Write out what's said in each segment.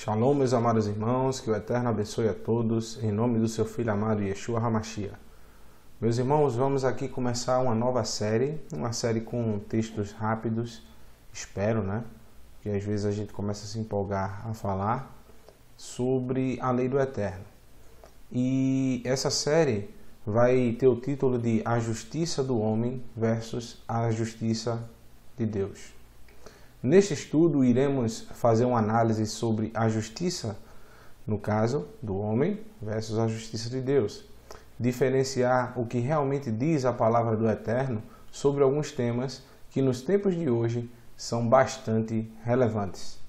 Shalom, meus amados irmãos, que o Eterno abençoe a todos, em nome do seu Filho amado Yeshua HaMashiach. Meus irmãos, vamos aqui começar uma nova série, com textos rápidos, espero, que às vezes a gente começa a se empolgar a falar sobre a lei do Eterno. E essa série vai ter o título de A Justiça do Homem versus a Justiça de Deus. Neste estudo, iremos fazer uma análise sobre a justiça, no caso, do homem versus a justiça de Deus. Diferenciar o que realmente diz a palavra do Eterno sobre alguns temas que nos tempos de hoje são bastante relevantes.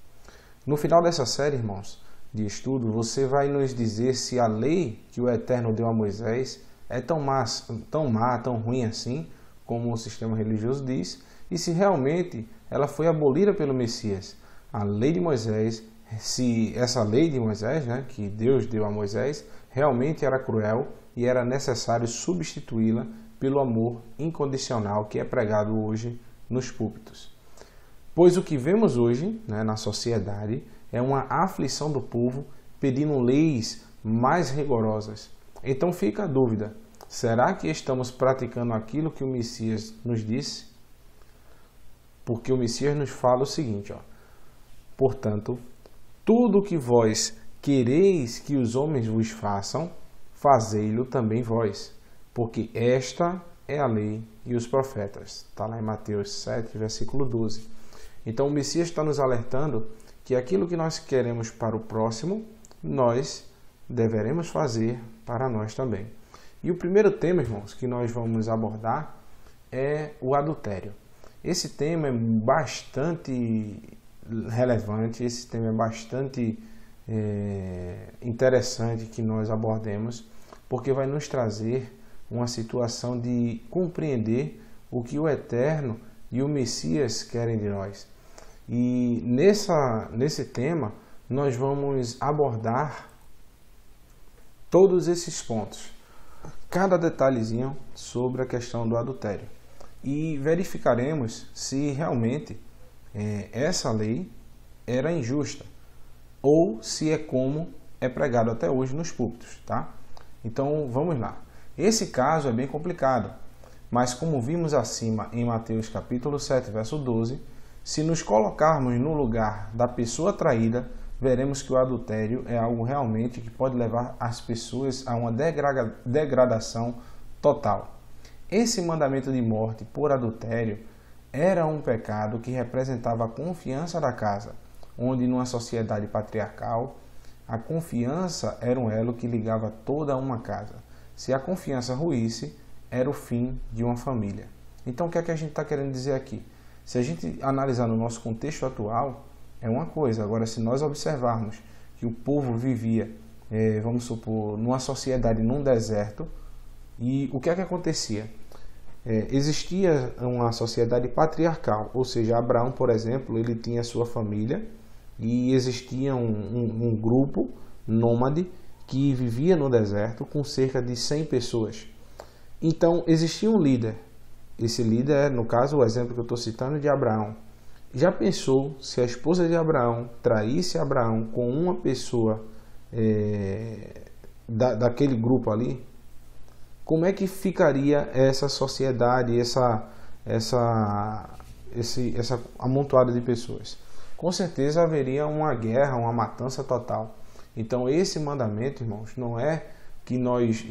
No final dessa série, irmãos, de estudo, você vai nos dizer se a lei que o Eterno deu a Moisés é tão má, tão ruim assim, como o sistema religioso diz, e se realmente ela foi abolida pelo Messias. A lei de Moisés, se essa lei de Moisés, que Deus deu a Moisés, realmente era cruel e era necessário substituí-la pelo amor incondicional que é pregado hoje nos púlpitos. Pois o que vemos hoje na sociedade é uma aflição do povo pedindo leis mais rigorosas. Então fica a dúvida, será que estamos praticando aquilo que o Messias nos disse? Porque o Messias nos fala o seguinte, portanto, tudo o que vós quereis que os homens vos façam, fazei-lo também vós, porque esta é a lei e os profetas. Está lá em Mateus 7, versículo 12. Então o Messias está nos alertando que aquilo que nós queremos para o próximo, nós deveremos fazer para nós também. E o primeiro tema, irmãos, que nós vamos abordar é o adultério. Esse tema é bastante relevante, esse tema é bastante interessante que nós abordemos, porque vai nos trazer uma situação de compreender o que o Eterno e o Messias querem de nós. E nesse tema nós vamos abordar todos esses pontos, cada detalhezinho sobre a questão do adultério. E verificaremos se realmente essa lei era injusta ou se é como é pregado até hoje nos púlpitos, tá? Então vamos lá. Esse caso é bem complicado, mas como vimos acima em Mateus capítulo 7, verso 12, se nos colocarmos no lugar da pessoa traída, veremos que o adultério é algo realmente que pode levar as pessoas a uma degradação total. Esse mandamento de morte por adultério era um pecado que representava a confiança da casa, onde numa sociedade patriarcal, a confiança era um elo que ligava toda uma casa. Se a confiança ruísse, era o fim de uma família. Então o que é que a gente está querendo dizer aqui? Se a gente analisar no nosso contexto atual, é uma coisa. Agora, se nós observarmos que o povo vivia, vamos supor, numa sociedade, num deserto, e o que é que acontecia? Existia uma sociedade patriarcal, ou seja, Abraão, por exemplo, ele tinha sua família e existia um grupo nômade que vivia no deserto com cerca de 100 pessoas. Então, existia um líder. Esse líder, no caso, o exemplo que eu estou citando de Abraão. Já pensou se a esposa de Abraão traísse Abraão com uma pessoa daquele grupo ali? Como é que ficaria essa sociedade, essa amontoada de pessoas? Com certeza haveria uma guerra, uma matança total. Então esse mandamento, irmãos, não é que nós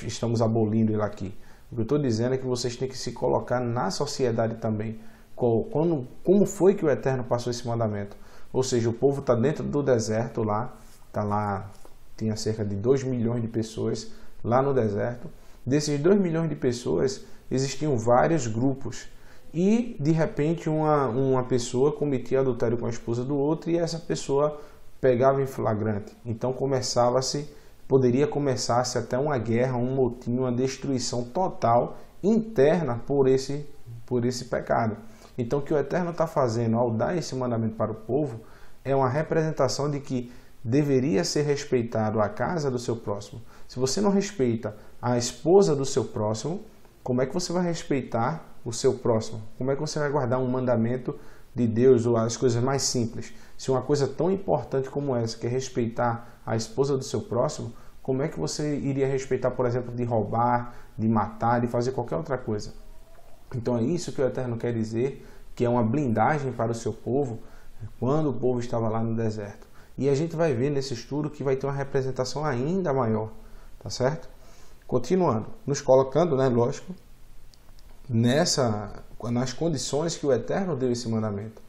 estamos abolindo ele aqui. O que eu estou dizendo é que vocês têm que se colocar na sociedade também. Como foi que o Eterno passou esse mandamento? Ou seja, o povo está dentro do deserto tinha cerca de 2 milhões de pessoas lá no deserto. Desses 2 milhões de pessoas, existiam vários grupos. E, de repente, uma pessoa cometia adultério com a esposa do outro e essa pessoa pegava em flagrante. Então, poderia começar-se até uma guerra, um motim, uma destruição total interna por esse pecado. Então, o que o Eterno está fazendo ao dar esse mandamento para o povo é uma representação de que deveria ser respeitado a casa do seu próximo. Se você não respeita a esposa do seu próximo, como é que você vai respeitar o seu próximo? Como é que você vai guardar um mandamento de Deus, ou as coisas mais simples, se uma coisa tão importante como essa, que é respeitar a esposa do seu próximo, como é que você iria respeitar, por exemplo, de roubar, de matar, de fazer qualquer outra coisa? Então é isso que o Eterno quer dizer, que é uma blindagem para o seu povo, quando o povo estava lá no deserto. E a gente vai ver nesse estudo que vai ter uma representação ainda maior, tá certo? Continuando, nos colocando, lógico, nas condições que o Eterno deu esse mandamento.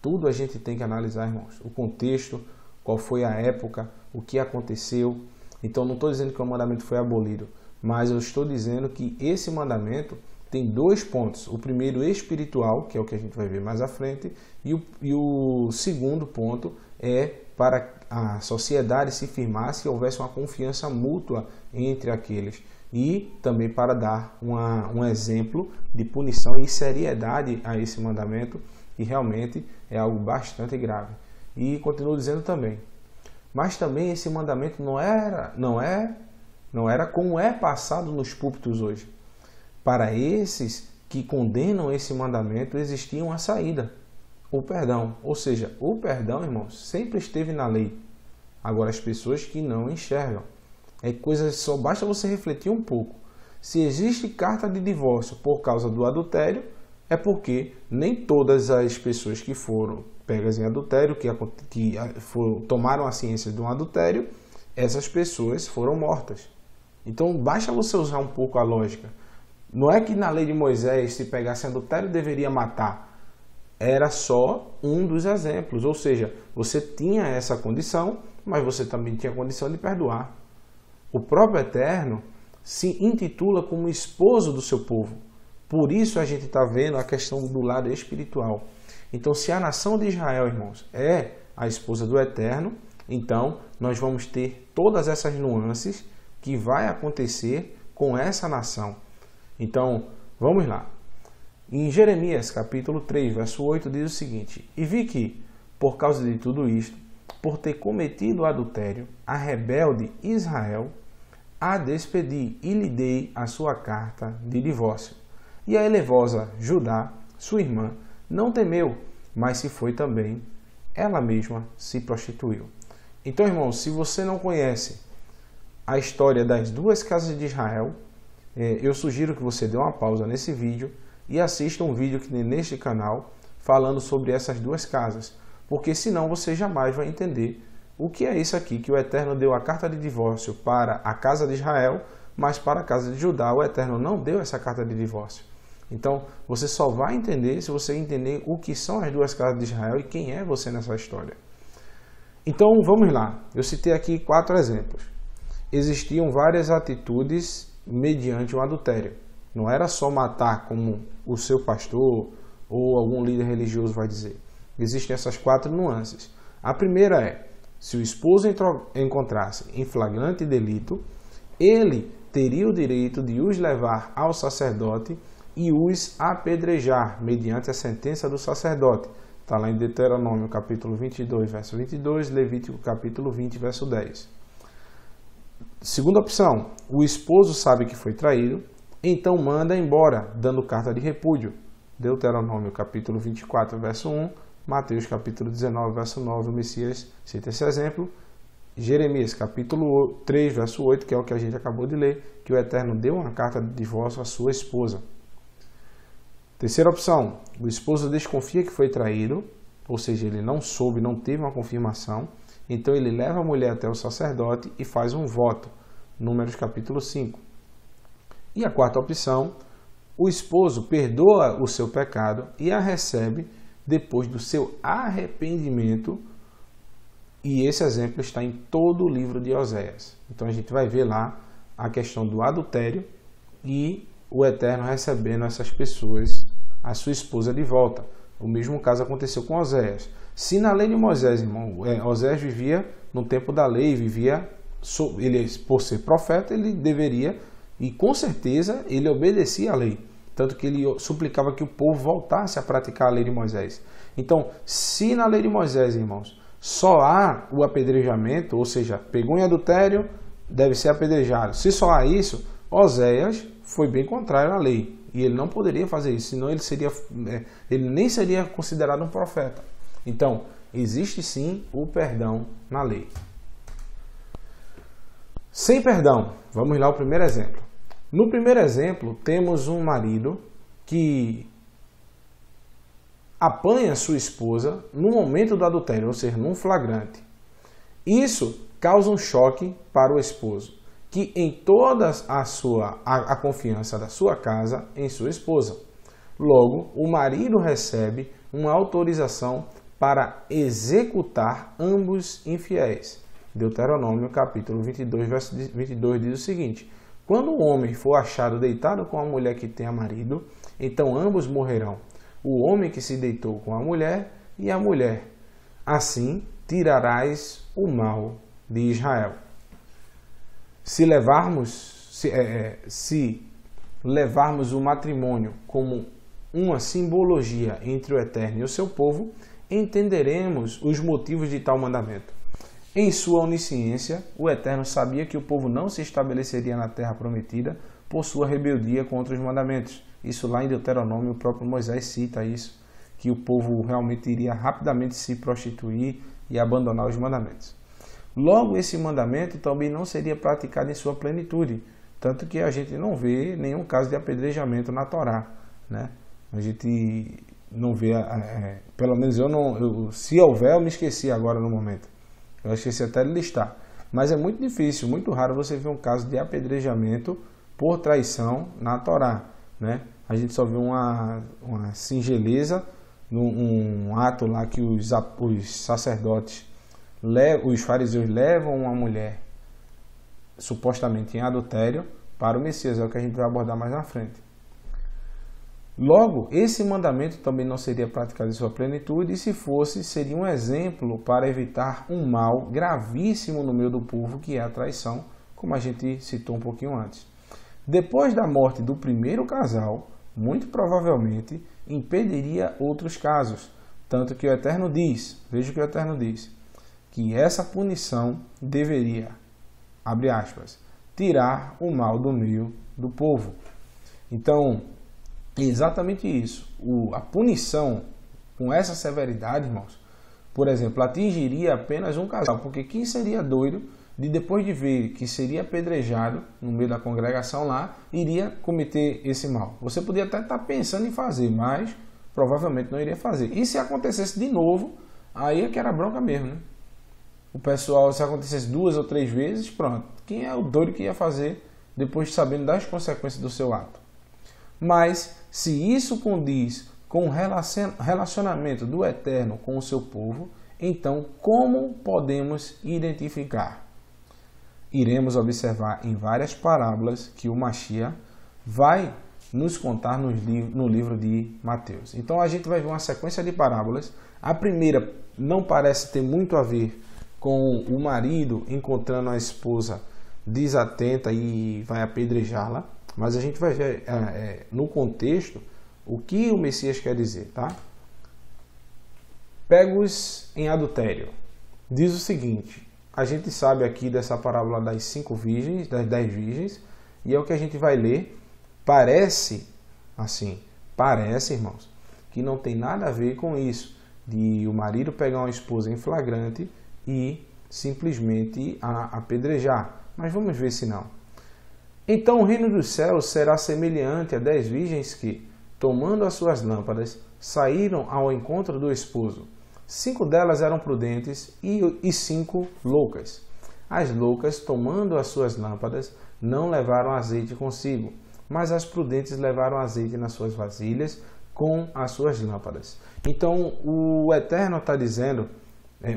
Tudo a gente tem que analisar, irmãos. O contexto, qual foi a época, o que aconteceu. Então não estou dizendo que o mandamento foi abolido, mas eu estou dizendo que esse mandamento tem dois pontos. O primeiro espiritual, que é o que a gente vai ver mais à frente, e o segundo ponto é para a sociedade se firmar, se houvesse uma confiança mútua entre aqueles. E também para dar um exemplo de punição e seriedade a esse mandamento, que realmente é algo bastante grave. E continuo dizendo também, mas também esse mandamento não era como é passado nos púlpitos hoje. Para esses que condenam esse mandamento, existia uma saída, o perdão. Ou seja, o perdão, irmãos, sempre esteve na lei. Agora, as pessoas que não enxergam. Só basta você refletir um pouco. Se existe carta de divórcio por causa do adultério, é porque nem todas as pessoas que foram pegas em adultério, que tomaram a ciência de um adultério, essas pessoas foram mortas. Então, basta você usar um pouco a lógica. Não é que na lei de Moisés, se pegasse adultério, deveria matar. Era só um dos exemplos. Ou seja, você tinha essa condição, mas você também tinha a condição de perdoar. O próprio Eterno se intitula como esposo do seu povo. Por isso a gente está vendo a questão do lado espiritual. Então, se a nação de Israel, irmãos, é a esposa do Eterno, então nós vamos ter todas essas nuances que vai acontecer com essa nação. Então, vamos lá. Em Jeremias, capítulo 3, verso 8, diz o seguinte: E vi que, por causa de tudo isto, por ter cometido adultério, a rebelde Israel a despedi e lhe dei a sua carta de divórcio. E a elevosa Judá, sua irmã, não temeu, mas se foi também, ela mesma se prostituiu. Então, irmãos, se você não conhece a história das duas casas de Israel, eu sugiro que você dê uma pausa nesse vídeo e assista um vídeo que tem neste canal falando sobre essas duas casas, porque senão você jamais vai entender o que é isso aqui, que o Eterno deu a carta de divórcio para a casa de Israel, mas para a casa de Judá o Eterno não deu essa carta de divórcio. Então, você só vai entender se você entender o que são as duas casas de Israel e quem é você nessa história. Então, vamos lá. Eu citei aqui 4 exemplos. Existiam várias atitudes mediante o adultério. Não era só matar, como o seu pastor ou algum líder religioso vai dizer. Existem essas 4 nuances. A primeira é, se o esposo encontrasse em flagrante delito, ele teria o direito de os levar ao sacerdote e os apedrejar, mediante a sentença do sacerdote. Está lá em Deuteronômio, capítulo 22, verso 22, Levítico, capítulo 20, verso 10. Segunda opção, o esposo sabe que foi traído, então manda embora, dando carta de repúdio. Deuteronômio, capítulo 24, verso 1, Mateus, capítulo 19, verso 9, o Messias cita esse exemplo. Jeremias, capítulo 3, verso 8, que é o que a gente acabou de ler, que o Eterno deu uma carta de divórcio à sua esposa. Terceira opção, o esposo desconfia que foi traído, ou seja, ele não soube, não teve uma confirmação, então ele leva a mulher até o sacerdote e faz um voto, Números capítulo 5. E a quarta opção, o esposo perdoa o seu pecado e a recebe depois do seu arrependimento, e esse exemplo está em todo o livro de Oséias. Então a gente vai ver lá a questão do adultério e o Eterno recebendo essas pessoas, a sua esposa, de volta. O mesmo caso aconteceu com Oséias. Se na lei de Moisés, irmão, Oséias vivia no tempo da lei, ele, por ser profeta, ele deveria, e com certeza ele obedecia à lei. Tanto que ele suplicava que o povo voltasse a praticar a lei de Moisés. Então, se na lei de Moisés, irmãos, só há o apedrejamento, ou seja, pegou em adultério, deve ser apedrejado. Se só há isso, Oséias foi bem contrário à lei. E ele não poderia fazer isso, senão ele nem seria considerado um profeta. Então, existe sim o perdão na lei. Sem perdão, vamos lá ao primeiro exemplo. No primeiro exemplo, temos um marido que apanha sua esposa no momento do adultério, ou seja, num flagrante. Isso causa um choque para o esposo, que em toda a confiança da sua casa em sua esposa. Logo, o marido recebe uma autorização para executar ambos infiéis. Deuteronômio capítulo 22, verso 22 diz o seguinte: quando o homem for achado deitado com a mulher que tenha marido, então ambos morrerão, o homem que se deitou com a mulher e a mulher. Assim tirarás o mal de Israel. Se levarmos o matrimônio como uma simbologia entre o Eterno e o seu povo, entenderemos os motivos de tal mandamento. Em sua onisciência, o Eterno sabia que o povo não se estabeleceria na terra prometida por sua rebeldia contra os mandamentos. Isso lá em Deuteronômio, o próprio Moisés cita isso, que o povo realmente iria rapidamente se prostituir e abandonar os mandamentos. Logo, esse mandamento também não seria praticado em sua plenitude, tanto que a gente não vê nenhum caso de apedrejamento na Torá, né? A gente não vê, pelo menos se houver, eu me esqueci agora no momento. Eu esqueci até de listar. Mas é muito difícil, muito raro você ver um caso de apedrejamento por traição na Torá, né? A gente só vê uma singeleza, um ato lá que os sacerdotes, os fariseus levam uma mulher supostamente em adultério para o Messias, é o que a gente vai abordar mais na frente. Logo, esse mandamento também não seria praticado em sua plenitude, e se fosse, seria um exemplo para evitar um mal gravíssimo no meio do povo, que é a traição, como a gente citou um pouquinho antes. Depois da morte do primeiro casal, muito provavelmente impediria outros casos, tanto que o Eterno diz, veja o que o Eterno diz, que essa punição deveria, abre aspas, tirar o mal do meio do povo. Então, exatamente isso. A punição com essa severidade, irmãos, por exemplo, atingiria apenas um casal, porque quem seria doido de, depois de ver que seria apedrejado no meio da congregação lá, iria cometer esse mal? Você podia até estar pensando em fazer, mas provavelmente não iria fazer. E se acontecesse de novo, aí é que era bronca mesmo, né? O pessoal, se acontecesse 2 ou 3 vezes, pronto. Quem é o doido que ia fazer depois de sabendo das consequências do seu ato? Mas, se isso condiz com o relacionamento do Eterno com o seu povo, então como podemos identificar? Iremos observar em várias parábolas que o Mashiach vai nos contar no livro de Mateus. Então a gente vai ver uma sequência de parábolas. A primeira não parece ter muito a ver com o marido encontrando a esposa desatenta e vai apedrejá-la, mas a gente vai ver no contexto o que o Messias quer dizer, tá? Pegos em adultério. Diz o seguinte: a gente sabe aqui dessa parábola das 5 virgens, das 10 virgens, e é o que a gente vai ler. Parece, irmãos, que não tem nada a ver com isso, de o marido pegar uma esposa em flagrante e simplesmente a apedrejar. Mas vamos ver se não. Então o reino dos céus será semelhante a 10 virgens que, tomando as suas lâmpadas, saíram ao encontro do esposo. 5 delas eram prudentes e 5 loucas. As loucas, tomando as suas lâmpadas, não levaram azeite consigo, mas as prudentes levaram azeite nas suas vasilhas com as suas lâmpadas. Então o Eterno está dizendo,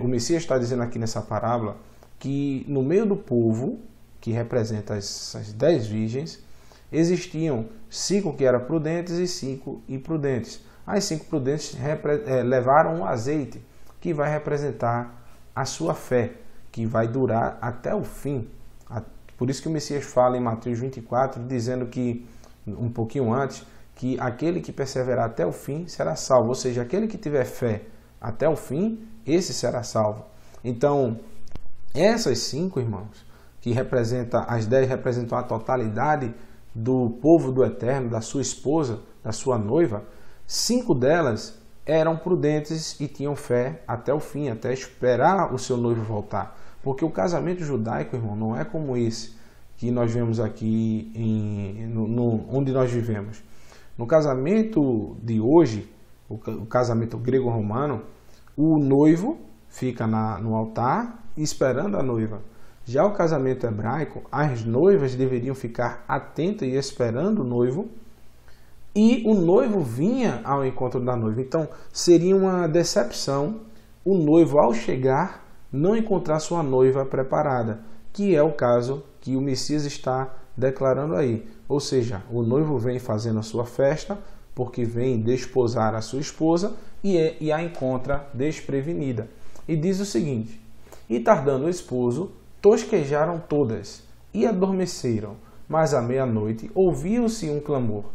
o Messias está dizendo aqui nessa parábola, que no meio do povo, que representa as 10 virgens, existiam 5 que eram prudentes e 5 imprudentes. As 5 prudentes levaram um azeite que vai representar a sua fé, que vai durar até o fim. Por isso que o Messias fala em Mateus 24, dizendo que, um pouquinho antes, que aquele que perseverar até o fim será salvo. Ou seja, aquele que tiver fé até o fim, esse será salvo. Então, essas 5, irmãos, que representam, as 10 representam a totalidade do povo do Eterno, da sua esposa, da sua noiva, 5 delas eram prudentes e tinham fé até o fim, até esperar o seu noivo voltar. Porque o casamento judaico, irmão, não é como esse que nós vemos aqui onde nós vivemos. No casamento de hoje, o casamento grego-romano, o noivo fica no altar esperando a noiva. Já o casamento hebraico, as noivas deveriam ficar atentas e esperando o noivo, e o noivo vinha ao encontro da noiva. Então, seria uma decepção o noivo, ao chegar, não encontrar sua noiva preparada, que é o caso que o Messias está declarando aí. Ou seja, o noivo vem fazendo a sua festa, porque vem desposar a sua esposa e a encontra desprevenida. E diz o seguinte: e tardando o esposo, tosquejaram todas e adormeceram, mas à meia-noite ouviu-se um clamor.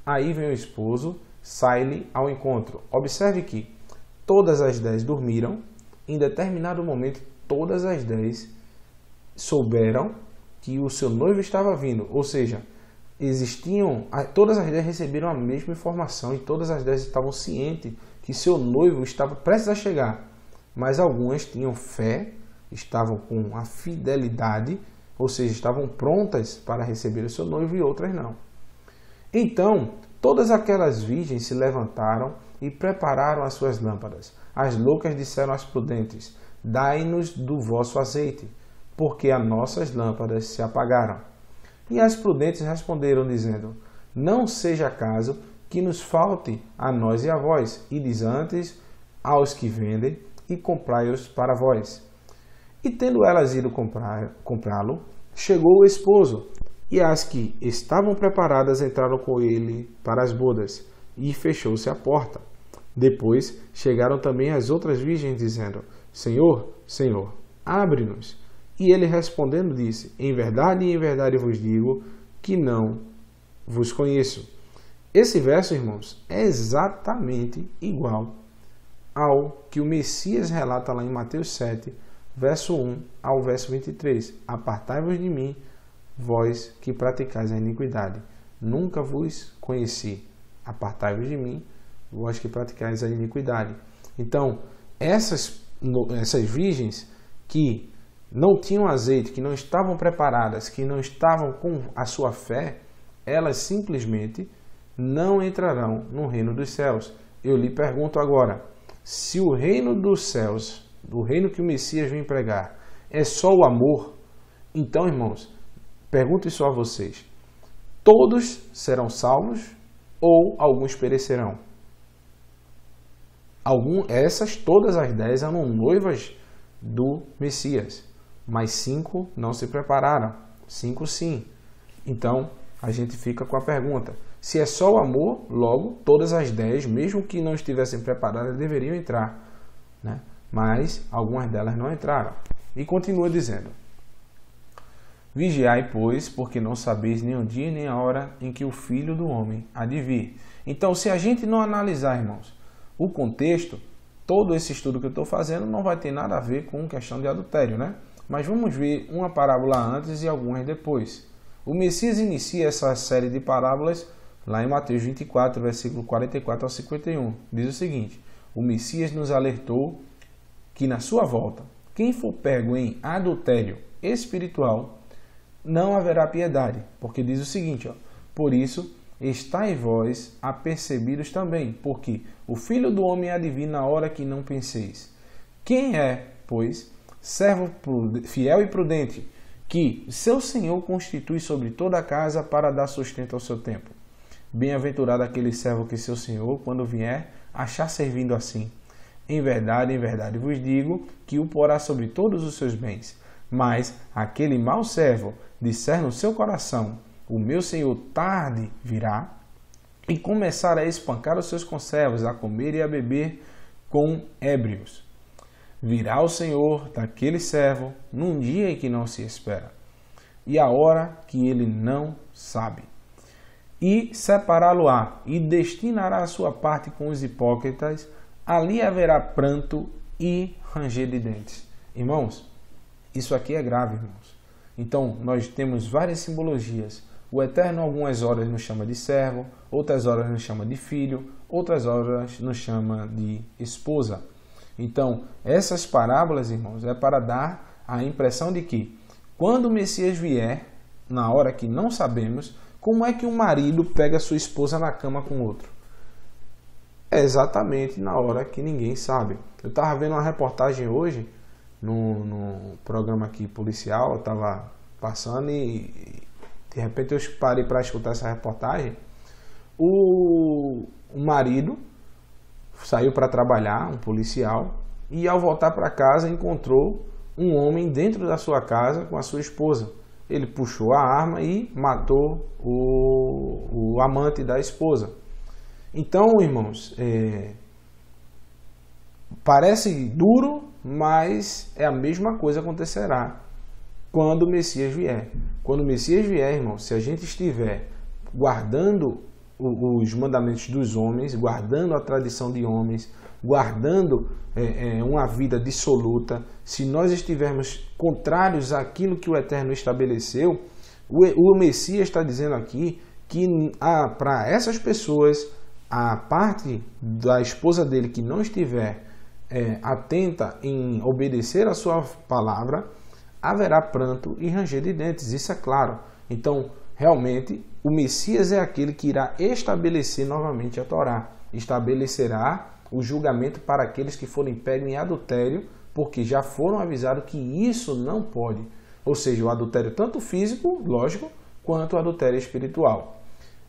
Aí vem o esposo, sai-lhe ao encontro. Observe que todas as 10 dormiram. Em determinado momento, todas as 10 souberam que o seu noivo estava vindo. Ou seja, todas as 10 receberam a mesma informação e todas as 10 estavam cientes que seu noivo estava prestes a chegar. Mas algumas tinham fé, estavam com a fidelidade, ou seja, estavam prontas para receber o seu noivo, e outras não. Então, todas aquelas virgens se levantaram e prepararam as suas lâmpadas. As loucas disseram às prudentes: dai-nos do vosso azeite, porque as nossas lâmpadas se apagaram. E as prudentes responderam, dizendo: não seja caso que nos falte a nós e a vós, ides antes aos que vendem e comprai-os para vós. E tendo elas ido comprá-lo, chegou o esposo, e as que estavam preparadas entraram com ele para as bodas, e fechou-se a porta. Depois chegaram também as outras virgens, dizendo: Senhor, Senhor, abre-nos. E ele respondendo disse: em verdade vos digo que não vos conheço. Esse verso, irmãos, é exatamente igual ao que o Messias relata lá em Mateus 7, verso 1 ao verso 23. Apartai-vos de mim, vós que praticais a iniquidade. Nunca vos conheci. Apartai-vos de mim, vós que praticais a iniquidade. Então, essas virgens que não tinham azeite, que não estavam preparadas, que não estavam com a sua fé, elas simplesmente não entrarão no reino dos céus. Eu lhe pergunto agora, se o reino dos céus, o reino que o Messias vem pregar, é só o amor, então, irmãos, pergunto isso a vocês: todos serão salvos ou alguns perecerão? Todas as 10 eram noivas do Messias, mas 5 não se prepararam, 5 sim. Então, a gente fica com a pergunta: se é só o amor, logo, todas as 10, mesmo que não estivessem preparadas, deveriam entrar, né? Mas algumas delas não entraram. E continua dizendo: vigiai, pois, porque não sabeis nem o dia nem a hora em que o Filho do Homem há de vir. Então, se a gente não analisar, irmãos, o contexto, todo esse estudo que eu estou fazendo não vai ter nada a ver com questão de adultério, né? Mas vamos ver uma parábola antes e algumas depois. O Messias inicia essa série de parábolas lá em Mateus 24, versículo 44 ao 51. Diz o seguinte: o Messias nos alertou que na sua volta, quem for pego em adultério espiritual, não haverá piedade. Porque diz o seguinte, por isso, estáis vós apercebidos também, porque o Filho do Homem há de vir na hora que não penseis. Quem é, pois, servo fiel e prudente, que seu Senhor constitui sobre toda a casa para dar sustento ao seu tempo? Bem-aventurado aquele servo que seu Senhor, quando vier, achar servindo assim. Em verdade vos digo que o porá sobre todos os seus bens. Mas aquele mau servo disser no seu coração: o meu Senhor tarde virá, e começar a espancar os seus conservos, a comer e a beber com ébrios. Virá o Senhor daquele servo num dia em que não se espera, e a hora que ele não sabe. E separá-lo-á, e destinará a sua parte com os hipócritas. Ali haverá pranto e ranger de dentes. Irmãos, isso aqui é grave, irmãos. Então, nós temos várias simbologias. O Eterno algumas horas nos chama de servo, outras horas nos chama de filho, outras horas nos chama de esposa. Então, essas parábolas, irmãos, é para dar a impressão de que quando o Messias vier, na hora que não sabemos, como é que um marido pega sua esposa na cama com outro? É exatamente na hora que ninguém sabe. Eu estava vendo uma reportagem hoje, no programa aqui policial, eu estava passando e de repente eu parei para escutar essa reportagem. O marido saiu para trabalhar, um policial, e ao voltar para casa encontrou um homem dentro da sua casa com a sua esposa. Ele puxou a arma e matou o amante da esposa. Então, irmãos, parece duro, mas é a mesma coisa acontecerá quando o Messias vier. Quando o Messias vier, irmãos, se a gente estiver guardando os mandamentos dos homens, guardando a tradição de homens, guardando uma vida dissoluta, se nós estivermos contrários àquilo que o Eterno estabeleceu, o Messias está dizendo aqui que para essas pessoas, a parte da esposa dele que não estiver atenta em obedecer a sua palavra, haverá pranto e ranger de dentes, isso é claro. Então, realmente, o Messias é aquele que irá estabelecer novamente a Torá, estabelecerá o julgamento para aqueles que forem pegos em adultério, porque já foram avisados que isso não pode. Ou seja, o adultério tanto físico, lógico, quanto o adultério espiritual.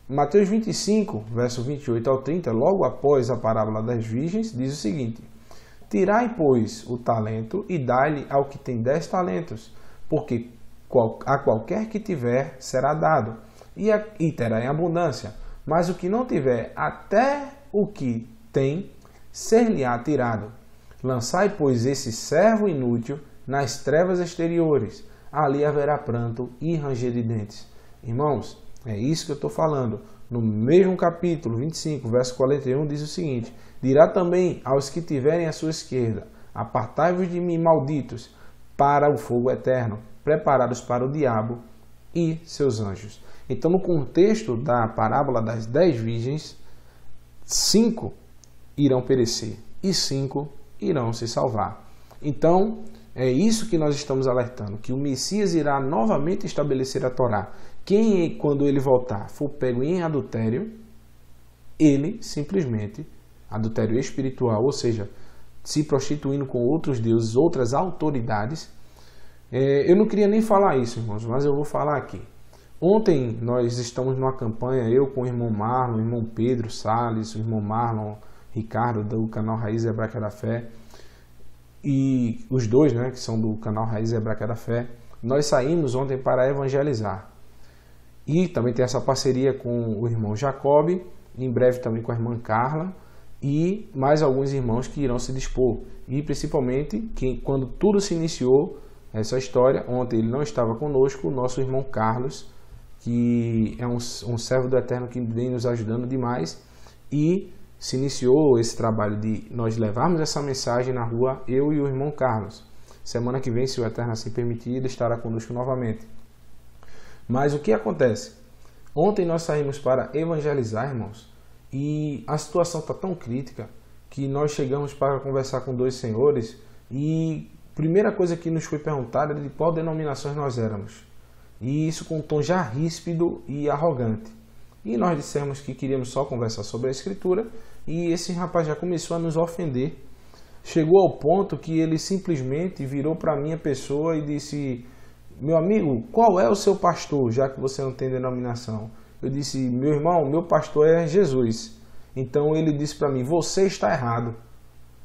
Mateus 25, verso 28 ao 30, logo após a parábola das virgens, diz o seguinte: Tirai, pois, o talento e dai-lhe ao que tem 10 talentos, porque a qualquer que tiver será dado, e terá em abundância. Mas o que não tiver, até o que tem, ser-lhe-á tirado. Lançai, pois, esse servo inútil nas trevas exteriores. Ali haverá pranto e ranger de dentes. Irmãos, é isso que eu estou falando. No mesmo capítulo 25, verso 41, diz o seguinte: Dirá também aos que tiverem à sua esquerda: Apartai-vos de mim, malditos, para o fogo eterno, preparados para o diabo e seus anjos. Então, no contexto da parábola das 10 virgens, 5 irão perecer e 5 irão se salvar. Então, é isso que nós estamos alertando, que o Messias irá novamente estabelecer a Torá. Quem, quando ele voltar, for pego em adultério, ele simplesmente, adultério espiritual, ou seja, se prostituindo com outros deuses, outras autoridades. Eu não queria nem falar isso, irmãos, mas eu vou falar aqui. Ontem nós estamos numa campanha, eu com o irmão Marlon, o irmão Pedro Salles, o irmão Marlon Ricardo, do canal Raiz Hebraica da Fé, e os dois, né, que são do canal Raiz Hebraica da Fé, nós saímos ontem para evangelizar. E também tem essa parceria com o irmão Jacob, em breve também com a irmã Carla, e mais alguns irmãos que irão se dispor. E principalmente, quando tudo se iniciou, essa história, ontem ele não estava conosco, o nosso irmão Carlos, que é um servo do Eterno que vem nos ajudando demais, e se iniciou esse trabalho de nós levarmos essa mensagem na rua, eu e o irmão Carlos. Semana que vem, se o Eterno assim permitir, ele estará conosco novamente. Mas o que acontece? Ontem nós saímos para evangelizar, irmãos, e a situação está tão crítica que nós chegamos para conversar com 2 senhores e a primeira coisa que nos foi perguntada era de qual denominação nós éramos. E isso com um tom já ríspido e arrogante. E nós dissemos que queríamos só conversar sobre a Escritura e esse rapaz já começou a nos ofender. Chegou ao ponto que ele simplesmente virou para a minha pessoa e disse: meu amigo, qual é o seu pastor, já que você não tem denominação? Eu disse: meu irmão, meu pastor é Jesus. Então ele disse para mim: você está errado.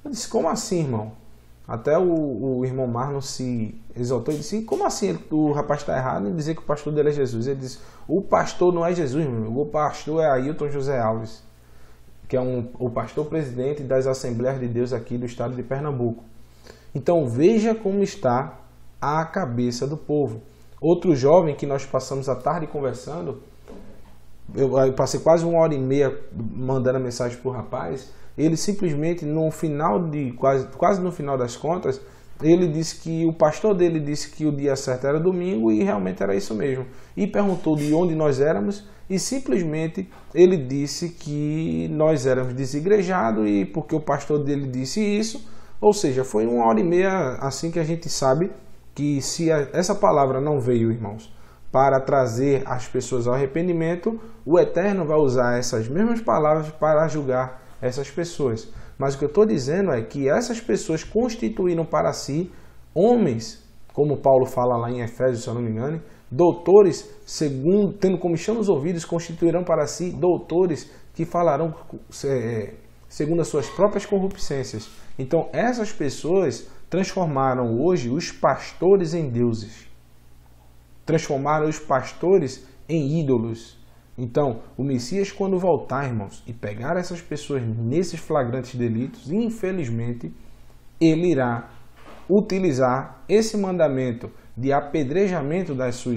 Eu disse: como assim, irmão? Até o irmão Marlon se exaltou e disse: como assim o rapaz está errado em dizer que o pastor dele é Jesus? Ele disse: o pastor não é Jesus, meu amigo. O pastor é Ailton José Alves, que é o pastor presidente das Assembleias de Deus aqui do estado de Pernambuco. Então veja como está a cabeça do povo. Outro jovem que nós passamos a tarde conversando, eu passei quase 1h30 mandando a mensagem para o rapaz, ele simplesmente no final quase no final das contas, ele disse que o pastor dele disse que o dia certo era domingo e realmente era isso mesmo. E perguntou de onde nós éramos e simplesmente ele disse que nós éramos desigrejados e porque o pastor dele disse isso, ou seja, foi 1h30 assim que a gente sabe que se essa palavra não veio, irmãos, para trazer as pessoas ao arrependimento, o Eterno vai usar essas mesmas palavras para julgar essas pessoas. Mas o que eu estou dizendo é que essas pessoas constituíram para si homens, como Paulo fala lá em Efésios, se eu não me engano, doutores, segundo, tendo comichão nos ouvidos, constituirão para si doutores que falarão segundo as suas próprias concupiscências. Então, essas pessoas transformaram hoje os pastores em deuses. Transformaram os pastores em ídolos. Então, o Messias, quando voltar, irmãos, e pegar essas pessoas nesses flagrantes delitos, infelizmente, ele irá utilizar esse mandamento de apedrejamento da sua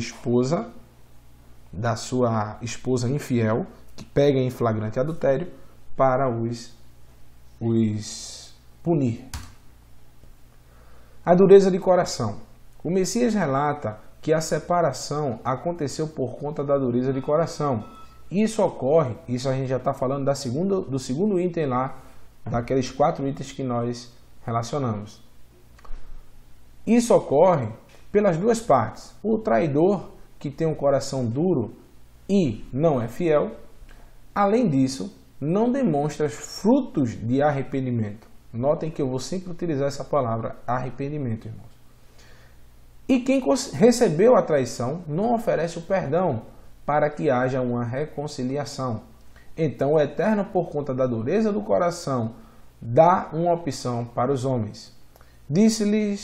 esposa infiel, que pega em flagrante adultério, para os punir. A dureza de coração. O Messias relata que a separação aconteceu por conta da dureza de coração. Isso ocorre, isso a gente já está falando do segundo item lá, daqueles 4 itens que nós relacionamos. Isso ocorre pelas duas partes. O traidor, que tem um coração duro e não é fiel, além disso, não demonstra frutos de arrependimento. Notem que eu vou sempre utilizar essa palavra, arrependimento, irmãos. E quem recebeu a traição não oferece o perdão para que haja uma reconciliação. Então o Eterno, por conta da dureza do coração, dá uma opção para os homens. Disse-lhe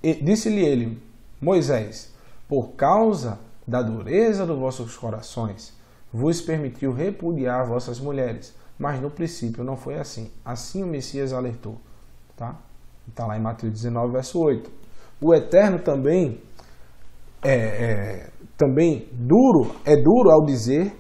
ele, Moisés, por causa da dureza dos vossos corações, vos permitiu repudiar vossas mulheres. Mas no princípio não foi assim. Assim o Messias alertou. Está lá em Mateus 19, verso 8. O Eterno também é duro ao dizer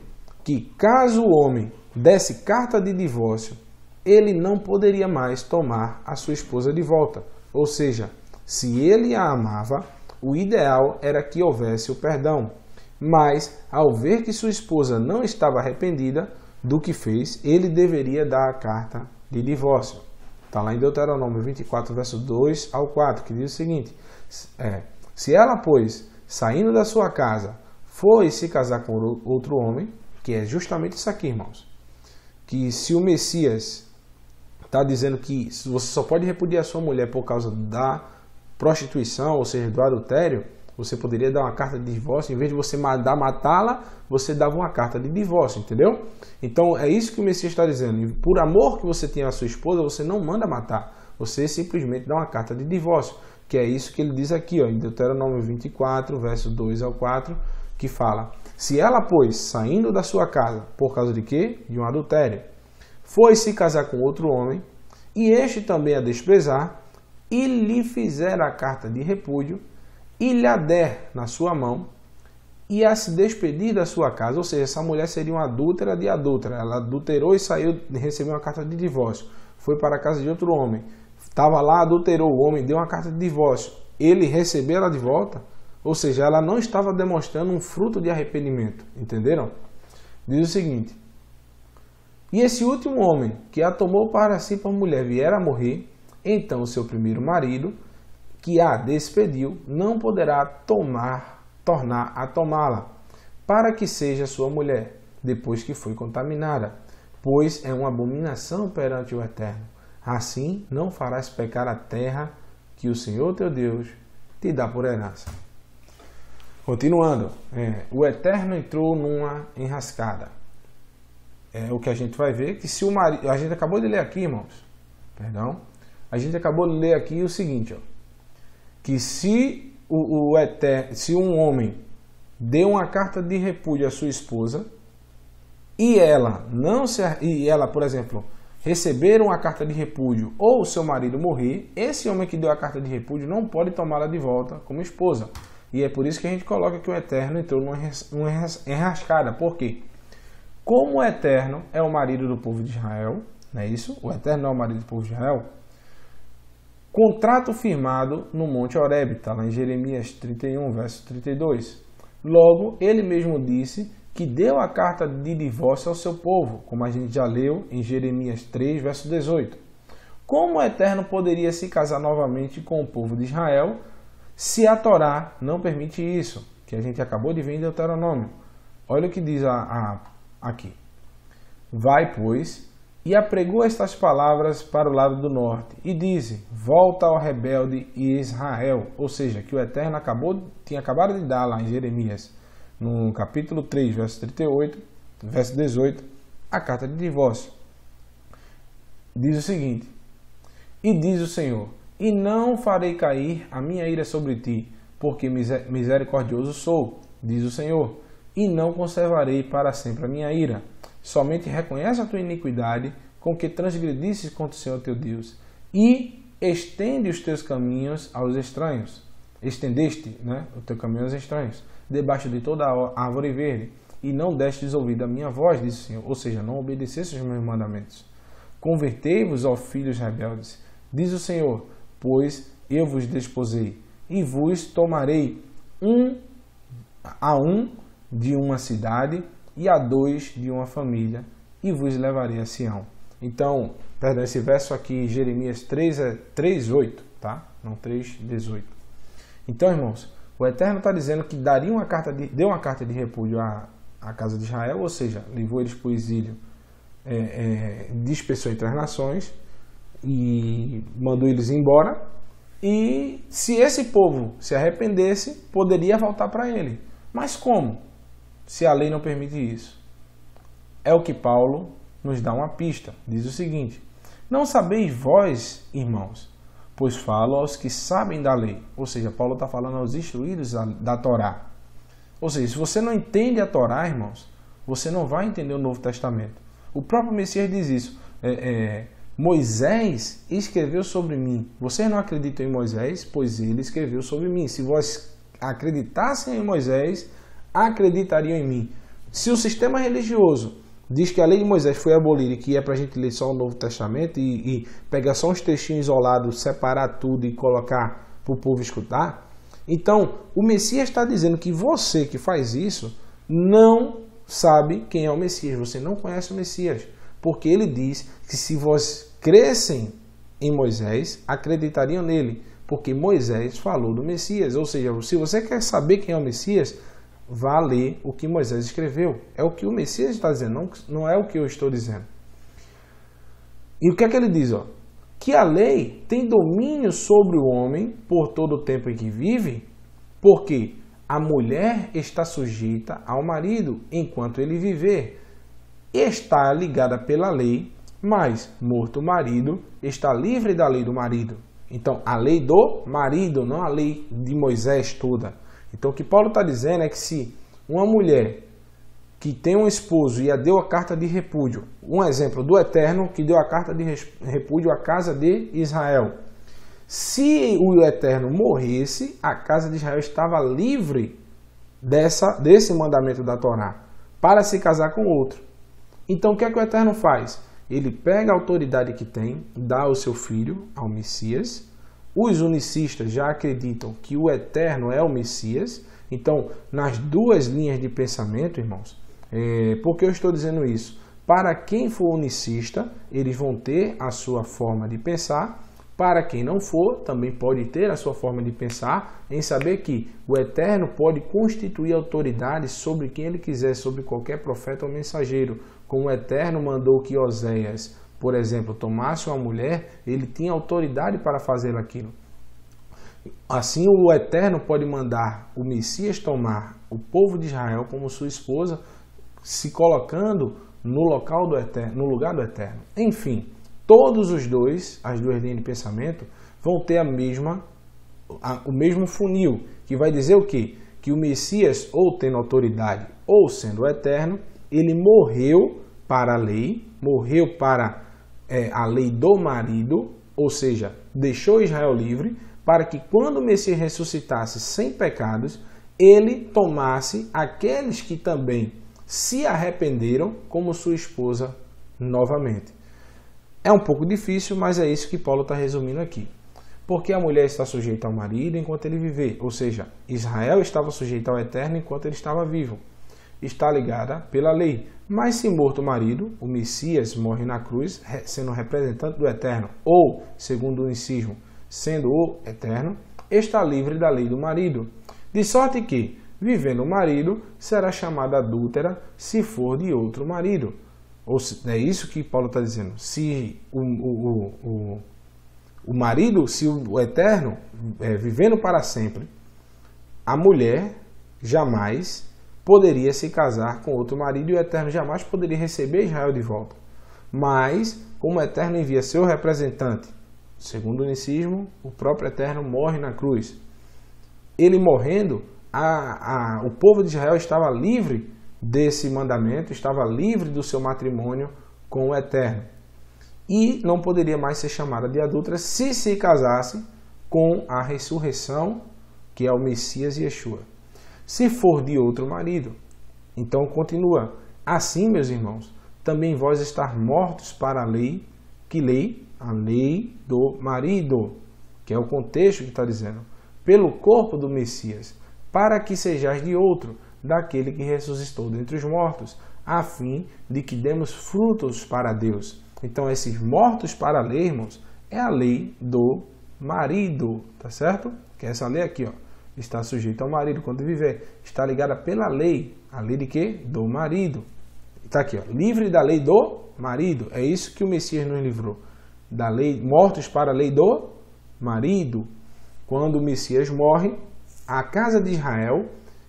que caso o homem desse carta de divórcio, ele não poderia mais tomar a sua esposa de volta. Ou seja, se ele a amava, o ideal era que houvesse o perdão. Mas, ao ver que sua esposa não estava arrependida do que fez, ele deveria dar a carta de divórcio. Está lá em Deuteronômio 24, verso 2 ao 4, que diz o seguinte: se ela, pois, saindo da sua casa, foi se casar com outro homem, que é justamente isso aqui, irmãos, que se o Messias está dizendo que você só pode repudiar sua mulher por causa da prostituição, ou seja, do adultério, você poderia dar uma carta de divórcio, em vez de você matá-la, você dava uma carta de divórcio, entendeu? Então é isso que o Messias está dizendo. Por amor que você tem à sua esposa, você não manda matar, você simplesmente dá uma carta de divórcio, que é isso que ele diz aqui, ó, em Deuteronômio 24, verso 2 ao 4, que fala: se ela, pois, saindo da sua casa, por causa de quê? De um adultério, foi se casar com outro homem, e este também a desprezar, e lhe fizer a carta de repúdio, e lhe a der na sua mão, e a se despedir da sua casa, ou seja, essa mulher seria uma adúltera de adúltera, ela adulterou e saiu, recebeu uma carta de divórcio, foi para a casa de outro homem, estava lá, adulterou o homem, deu uma carta de divórcio, ele recebeu ela de volta, ou seja, ela não estava demonstrando um fruto de arrependimento, entenderam? Diz o seguinte: e esse último homem que a tomou para si por mulher vier a morrer, então o seu primeiro marido, que a despediu, não poderá tornar a tomá-la, para que seja sua mulher, depois que foi contaminada, pois é uma abominação perante o Eterno. Assim não farás pecar a terra que o Senhor teu Deus te dá por herança. Continuando, o Eterno entrou numa enrascada. É o que a gente vai ver, que se o marido... A gente acabou de ler aqui, irmãos. Perdão. A gente acabou de ler aqui o seguinte, ó, que se se um homem deu uma carta de repúdio à sua esposa e ela, por exemplo, receber uma carta de repúdio ou o seu marido morrer, esse homem que deu a carta de repúdio não pode tomá-la de volta como esposa. E é por isso que a gente coloca que o Eterno entrou numa enrascada. Por quê? Como o Eterno é o marido do povo de Israel, não é isso? O Eterno é o marido do povo de Israel. Contrato firmado no Monte Horebe, está lá em Jeremias 31, verso 32. Logo, ele mesmo disse que deu a carta de divórcio ao seu povo, como a gente já leu em Jeremias 3, verso 18. Como o Eterno poderia se casar novamente com o povo de Israel se a Torá não permite isso? Que a gente acabou de ver em Deuteronômio. Olha o que diz aqui. Vai, pois, e apregou estas palavras para o lado do norte, e dize, volta ao rebelde Israel. Ou seja, que o Eterno tinha acabado de dar lá em Jeremias, no capítulo 3, verso 38, verso 18, a carta de divórcio. Diz o seguinte, e diz o Senhor, e não farei cair a minha ira sobre ti, porque misericordioso sou, diz o Senhor, e não conservarei para sempre a minha ira. Somente reconhece a tua iniquidade com que transgredisses contra o Senhor teu Deus e estende os teus caminhos aos estranhos. Estendeste, o teu caminho aos estranhos, debaixo de toda a árvore verde, e não destes ouvido a minha voz, diz o Senhor, ou seja, não obedeceste os meus mandamentos. Convertei-vos, ó filhos rebeldes, diz o Senhor, pois eu vos desposei, e vos tomarei um de uma cidade, e a 2 de uma família, e vos levarei a Sião. Então, perdão, esse verso aqui, Jeremias 3, é 3:8, tá? Não 3:18. Então, irmãos, o Eterno está dizendo que deu uma carta de repúdio à casa de Israel, ou seja, levou eles para o exílio, dispersou entre as nações, e mandou eles embora, e se esse povo se arrependesse, poderia voltar para ele. Mas como? Se a lei não permite isso. É o que Paulo nos dá uma pista. Diz o seguinte, não sabeis vós, irmãos, pois falo aos que sabem da lei. Ou seja, Paulo está falando aos instruídos da Torá. Ou seja, se você não entende a Torá, irmãos, você não vai entender o Novo Testamento. O próprio Messias diz isso. Moisés escreveu sobre mim. Vocês não acreditam em Moisés, pois ele escreveu sobre mim. Se vós acreditassem em Moisés, acreditariam em mim. Se o sistema religioso diz que a lei de Moisés foi abolida e que é para a gente ler só o Novo Testamento e pegar só uns textinhos isolados, separar tudo e colocar para o povo escutar, então o Messias está dizendo que você que faz isso não sabe quem é o Messias, você não conhece o Messias, porque ele diz que se vós crescem em Moisés, acreditariam nele, porque Moisés falou do Messias. Ou seja, se você quer saber quem é o Messias, vá ler o que Moisés escreveu. É o que o Messias está dizendo, não é o que eu estou dizendo. E o que é que ele diz? Que a lei tem domínio sobre o homem por todo o tempo em que vive, porque a mulher está sujeita ao marido enquanto ele viver. Está ligada pela lei, mas morto o marido, está livre da lei do marido. Então, a lei do marido, não a lei de Moisés toda. Então, o que Paulo está dizendo é que se uma mulher que tem um esposo e deu a carta de repúdio, um exemplo do Eterno que deu a carta de repúdio à casa de Israel, se o Eterno morresse, a casa de Israel estava livre desse mandamento da Torá para se casar com outro. Então, o que é que o Eterno faz? Ele pega a autoridade que tem, dá ao seu filho, ao Messias. Os unicistas já acreditam que o Eterno é o Messias. Então, nas duas linhas de pensamento, irmãos, por que eu estou dizendo isso? Para quem for unicista, eles vão ter a sua forma de pensar. Para quem não for, também pode ter a sua forma de pensar em saber que o Eterno pode constituir autoridade sobre quem ele quiser, sobre qualquer profeta ou mensageiro. Como o Eterno mandou que Oséias, por exemplo, tomasse uma mulher, ele tinha autoridade para fazer aquilo. Assim, o Eterno pode mandar o Messias tomar o povo de Israel como sua esposa, se colocando no lugar do Eterno. Enfim, todos as duas linhas de pensamento vão ter o mesmo funil, que vai dizer o quê? Que o Messias, ou tendo autoridade, ou sendo eterno, ele morreu para a lei, morreu para a lei do marido, ou seja, deixou Israel livre, para que quando o Messias ressuscitasse sem pecados, ele tomasse aqueles que também se arrependeram como sua esposa novamente. É um pouco difícil, mas é isso que Paulo está resumindo aqui. Porque a mulher está sujeita ao marido enquanto ele viver. Ou seja, Israel estava sujeito ao Eterno enquanto ele estava vivo. Está ligada pela lei. Mas se morto o marido, o Messias morre na cruz, sendo representante do Eterno, ou, segundo o unicismo, sendo o Eterno, está livre da lei do marido. De sorte que, vivendo o marido, será chamada adúltera se for de outro marido. Ou é isso que Paulo está dizendo. Se o marido, se o Eterno, vivendo para sempre, a mulher jamais poderia se casar com outro marido e o Eterno jamais poderia receber Israel de volta. Mas, como o Eterno envia seu representante, segundo o unicismo, o próprio Eterno morre na cruz. Ele morrendo, o povo de Israel estava livre desse mandamento, estava livre do seu matrimônio com o Eterno. E não poderia mais ser chamada de adúltera se casasse com a ressurreição, que é o Messias Yeshua. Se for de outro marido. Então continua. Assim, meus irmãos, também vós estar mortos para a lei. Que lei? A lei do marido. Que é o contexto que está dizendo. Pelo corpo do Messias. Para que sejais de outro, daquele que ressuscitou dentre os mortos, a fim de que demos frutos para Deus. Então, esses mortos para a lei, irmãos, é a lei do marido, tá certo? Que é essa lei aqui, ó, está sujeita ao marido quando viver, está ligada pela lei. A lei de quê? Do marido. Está aqui, ó, livre da lei do marido. É isso que o Messias nos livrou. Da lei, mortos para a lei do marido. Quando o Messias morre, a casa de Israel,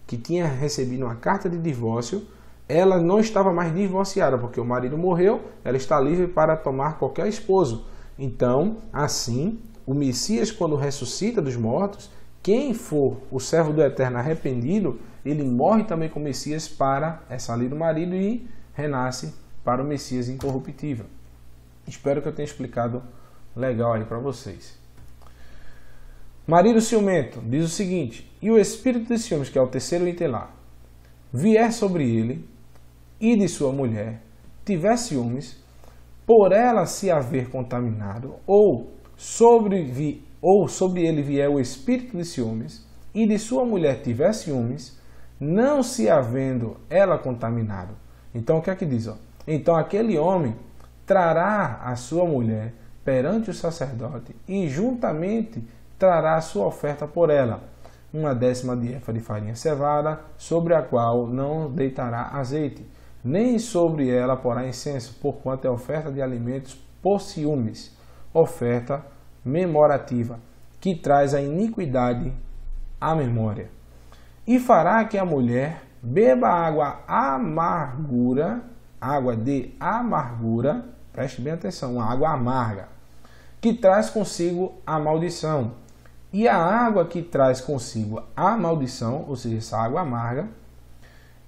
que tinha recebido uma carta de divórcio, ela não estava mais divorciada, porque o marido morreu, ela está livre para tomar qualquer esposo. Então, assim, o Messias, quando ressuscita dos mortos, quem for o servo do Eterno arrependido, ele morre também com o Messias para essa lei do marido e renasce para o Messias incorruptível. Espero que eu tenha explicado legal aí para vocês. Marido ciumento diz o seguinte: e o espírito de ciúmes, que é o terceiro item lá, vier sobre ele e de sua mulher, tiver ciúmes, por ela se haver contaminado, ou sobre ele vier o espírito de ciúmes, e de sua mulher tiver ciúmes, não se havendo ela contaminado. Então o que é que diz? Então aquele homem trará a sua mulher perante o sacerdote e juntamente trará a sua oferta por ela, 1/10 de efa de farinha cevada, sobre a qual não deitará azeite, nem sobre ela porá incenso, porquanto é oferta de alimentos por ciúmes, oferta memorativa, que traz a iniquidade à memória. E fará que a mulher beba água de amargura, preste bem atenção, uma água amarga, que traz consigo a maldição. E a água que traz consigo a maldição, ou seja, essa água amarga,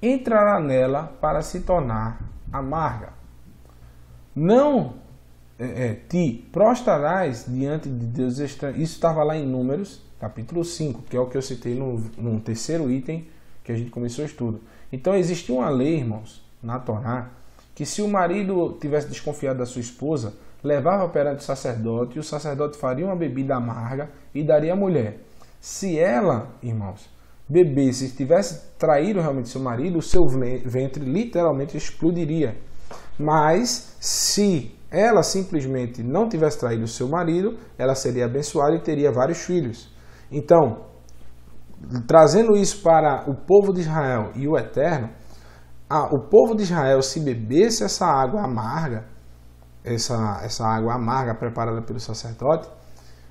entrará nela para se tornar amarga. Não te prostrarás diante de Deus estranho. Isso estava lá em Números, capítulo 5, que é o que eu citei no terceiro item que a gente começou o estudo. Então existia uma lei, irmãos, na Torá, que se o marido tivesse desconfiado da sua esposa, levava perante o sacerdote, e o sacerdote faria uma bebida amarga e daria à mulher. Se ela, irmãos, bebesse, se tivesse traído realmente seu marido, o seu ventre literalmente explodiria. Mas se ela simplesmente não tivesse traído o seu marido, ela seria abençoada e teria vários filhos. Então, trazendo isso para o povo de Israel e o Eterno, o povo de Israel, se bebesse essa água amarga, essa água amarga preparada pelo sacerdote,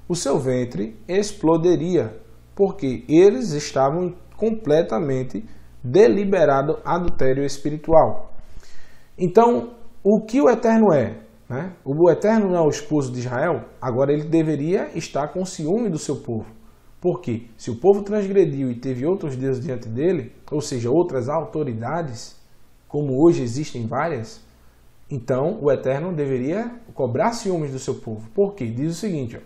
o seu ventre explodiria, porque eles estavam completamente deliberado adultério espiritual. Então, o que o Eterno é? Né? O Eterno não é o esposo de Israel, agora ele deveria estar com ciúme do seu povo. Por quê? Se o povo transgrediu e teve outros deuses diante dele, ou seja, outras autoridades, como hoje existem várias, então o Eterno deveria cobrar ciúmes do seu povo. Por quê? Diz o seguinte: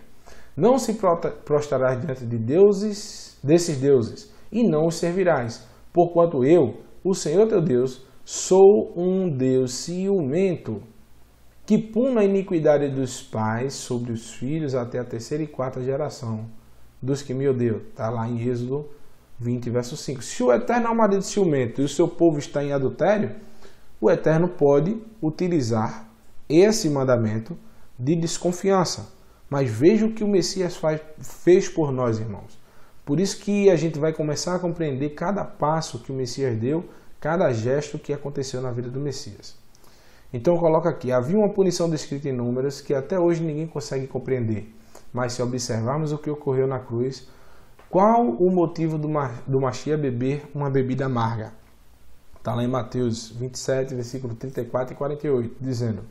não se prostrarás diante de desses deuses, e não os servirás, porquanto eu, o Senhor teu Deus, sou um Deus ciumento, que puna a iniquidade dos pais sobre os filhos até a terceira e quarta geração dos que me odeiam. Está lá em Êxodo 20, verso 5. Se o Eterno é um marido ciumento e o seu povo está em adultério, o Eterno pode utilizar esse mandamento de desconfiança. Mas veja o que o Messias fez por nós, irmãos. Por isso que a gente vai começar a compreender cada passo que o Messias deu, cada gesto que aconteceu na vida do Messias. Então coloca aqui, havia uma punição descrita em Números que até hoje ninguém consegue compreender. Mas se observarmos o que ocorreu na cruz, qual o motivo do Mashiach beber uma bebida amarga? Está lá em Mateus 27, versículo 34 e 48, dizendo: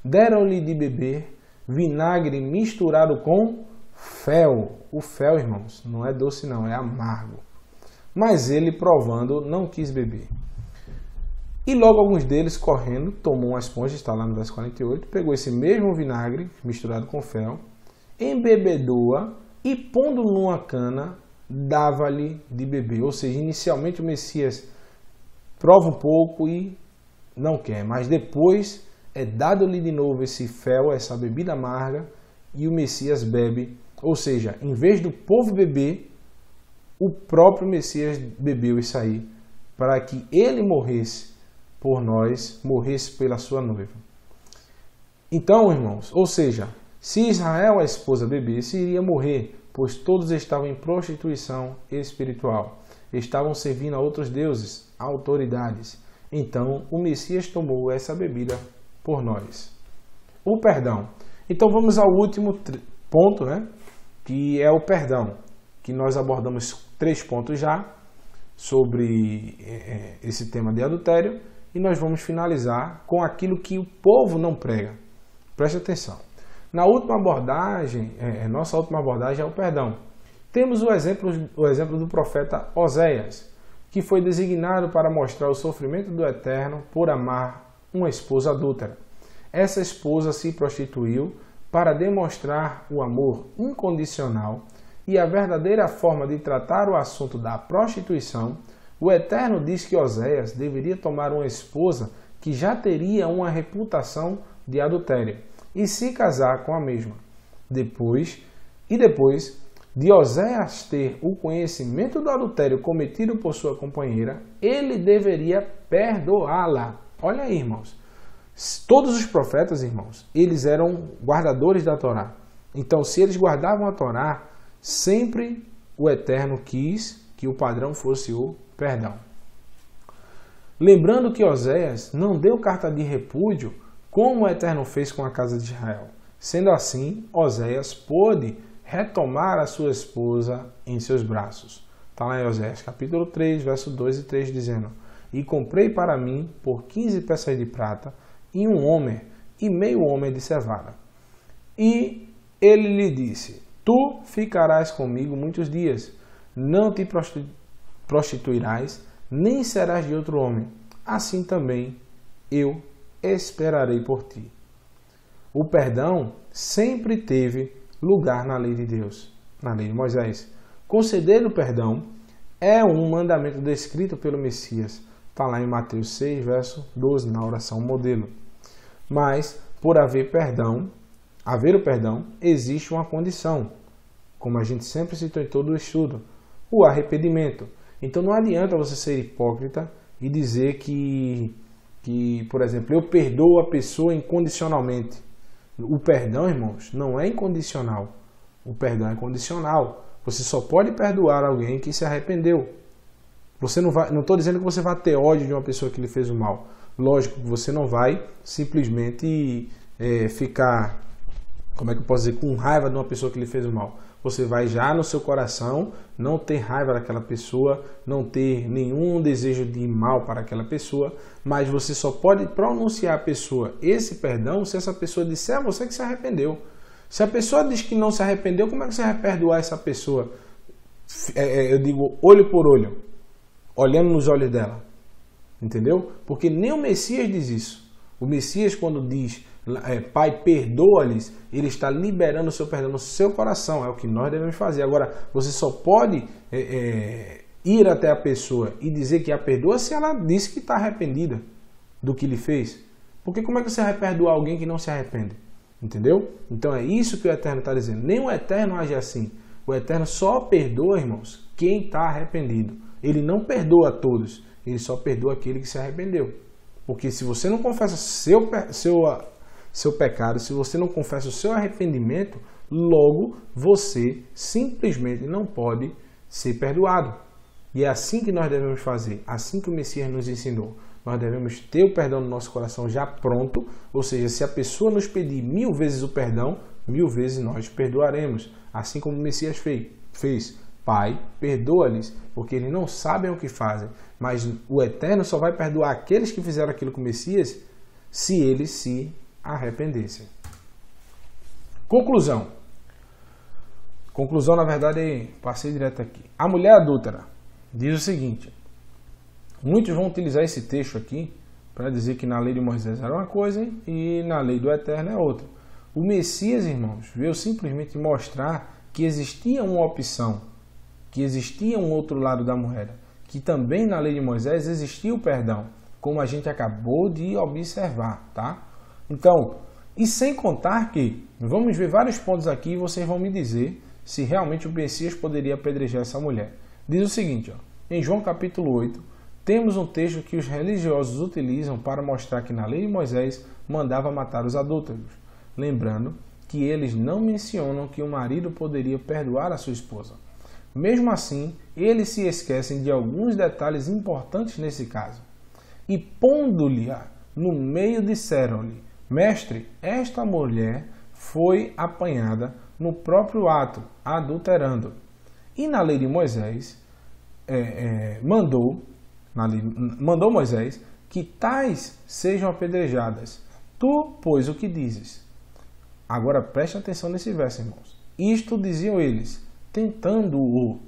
deram-lhe de beber vinagre misturado com fel. O fel, irmãos, não é doce não, é amargo. Mas ele, provando, não quis beber. E logo alguns deles, correndo, tomou uma esponja, está lá no verso 48, pegou esse mesmo vinagre misturado com fel, embebedou-a e, pondo numa cana, dava-lhe de beber. Ou seja, inicialmente o Messias prova um pouco e não quer, mas depois é dado-lhe de novo esse fel, essa bebida amarga, e o Messias bebe. Ou seja, em vez do povo beber, o próprio Messias bebeu isso aí, para que ele morresse por nós, morresse pela sua noiva. Então, irmãos, ou seja, se Israel, a esposa, bebesse, iria morrer, pois todos estavam em prostituição espiritual, estavam servindo a outros deuses, a autoridades. Então, o Messias tomou essa bebida por nós. O perdão. Então, vamos ao último ponto, né? Que é o perdão, que nós abordamos 3 pontos já sobre esse tema de adultério, e nós vamos finalizar com aquilo que o povo não prega. Preste atenção. Na última abordagem, nossa última abordagem é o perdão. Temos o exemplo do profeta Oséias, que foi designado para mostrar o sofrimento do Eterno por amar uma esposa adúltera. Essa esposa se prostituiu para demonstrar o amor incondicional e a verdadeira forma de tratar o assunto da prostituição. O Eterno diz que Oséias deveria tomar uma esposa que já teria uma reputação de adultério e se casar com a mesma. Depois de Oséias ter o conhecimento do adultério cometido por sua companheira, ele deveria perdoá-la. Olha aí, irmãos. Todos os profetas, irmãos, eles eram guardadores da Torá. Então, se eles guardavam a Torá, sempre o Eterno quis que o padrão fosse o perdão. Lembrando que Oséias não deu carta de repúdio como o Eterno fez com a casa de Israel. Sendo assim, Oséias pôde retomar a sua esposa em seus braços. Está lá em Oséias capítulo 3, verso 2 e 3, dizendo: e comprei para mim por 15 peças de prata e um homer e meio homer de cevada. E ele lhe disse: tu ficarás comigo muitos dias, não te prostituirás, nem serás de outro homem. Assim também eu esperarei por ti. O perdão sempre teve lugar na lei de Deus, na lei de Moisés. Conceder o perdão é um mandamento descrito pelo Messias. Está lá em Mateus 6, verso 12, na oração modelo. Mas, por haver o perdão, existe uma condição, como a gente sempre citou em todo o estudo, o arrependimento. Então não adianta você ser hipócrita e dizer que, por exemplo, eu perdoo a pessoa incondicionalmente. O perdão, irmãos, não é incondicional. O perdão é condicional. Você só pode perdoar alguém que se arrependeu. Não estou dizendo que você vai ter ódio de uma pessoa que lhe fez o mal. Lógico que você não vai simplesmente ficar, como é que eu posso dizer, com raiva de uma pessoa que lhe fez o mal. Você vai já no seu coração não ter raiva daquela pessoa, não ter nenhum desejo de mal para aquela pessoa, mas você só pode pronunciar a pessoa esse perdão se essa pessoa disser a você que se arrependeu. Se a pessoa diz que não se arrependeu, como é que você vai perdoar essa pessoa? Eu digo olho por olho, olhando nos olhos dela. Entendeu? Porque nem o Messias diz isso. O Messias, quando diz Pai, perdoa-lhes, ele está liberando o seu perdão no seu coração. É o que nós devemos fazer. Agora, você só pode ir até a pessoa e dizer que a perdoa se ela disse que está arrependida do que lhe fez. Porque como é que você vai perdoar alguém que não se arrepende? Entendeu? Então é isso que o Eterno está dizendo. Nem o Eterno age assim. O Eterno só perdoa, irmãos, quem está arrependido. Ele não perdoa a todos. Ele só perdoa aquele que se arrependeu. Porque se você não confessa seu pecado, se você não confessa o seu arrependimento, logo você simplesmente não pode ser perdoado. E é assim que nós devemos fazer, assim que o Messias nos ensinou. Nós devemos ter o perdão no nosso coração já pronto, ou seja, se a pessoa nos pedir 1000 vezes o perdão, 1000 vezes nós perdoaremos. Assim como o Messias fez. Pai, perdoa-lhes, porque eles não sabem o que fazem. Mas o Eterno só vai perdoar aqueles que fizeram aquilo com o Messias se eles se arrependessem. Conclusão. Conclusão, na verdade, passei direto aqui. A mulher adúltera diz o seguinte. Muitos vão utilizar esse texto aqui para dizer que na lei de Moisés era uma coisa e na lei do Eterno é outra. O Messias, irmãos, veio simplesmente mostrar que existia uma opção, que existia um outro lado da moeda, que também na lei de Moisés existia o perdão, como a gente acabou de observar, tá? Então, e sem contar que, vamos ver vários pontos aqui e vocês vão me dizer se realmente o Messias poderia apedrejar essa mulher. Diz o seguinte, ó, em João capítulo 8, temos um texto que os religiosos utilizam para mostrar que na lei de Moisés mandava matar os adúlteros, lembrando que eles não mencionam que o marido poderia perdoar a sua esposa. Mesmo assim, eles se esquecem de alguns detalhes importantes nesse caso. E pondo-lhe-a no meio, disseram-lhe, mestre, esta mulher foi apanhada no próprio ato, adulterando. E na lei de Moisés, mandou Moisés que tais sejam apedrejadas. Tu, pois, o que dizes? Agora preste atenção nesse verso, irmãos. Isto diziam eles, tentando-o,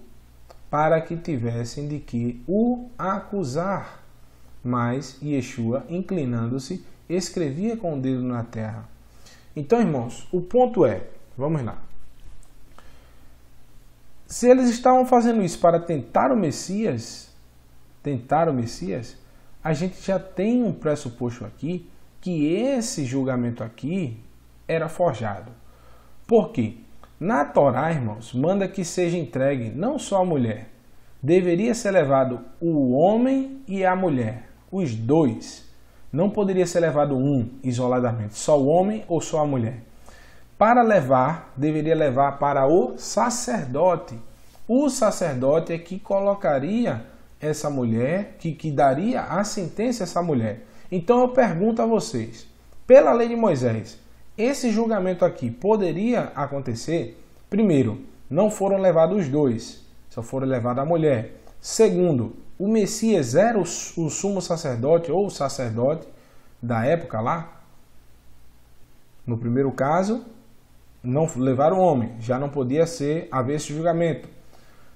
para que tivessem de que o acusar. Mas Yeshua, inclinando-se, escrevia com o dedo na terra. Então, irmãos, o ponto é, vamos lá. Se eles estavam fazendo isso para tentar o Messias, a gente já tem um pressuposto aqui que esse julgamento aqui era forjado. Por quê? Na Torá, irmãos, manda que seja entregue não só a mulher. Deveria ser levado o homem e a mulher, os dois. Não poderia ser levado um isoladamente, só o homem ou só a mulher. Para levar, deveria levar para o sacerdote. O sacerdote é que colocaria essa mulher, que daria a sentença a essa mulher. Então eu pergunto a vocês, pela lei de Moisés, esse julgamento aqui poderia acontecer? Primeiro, não foram levados os dois, só foram levados a mulher. Segundo, o Messias era o sumo sacerdote ou o sacerdote da época lá. No primeiro caso, não levaram o homem, já não podia haver esse julgamento.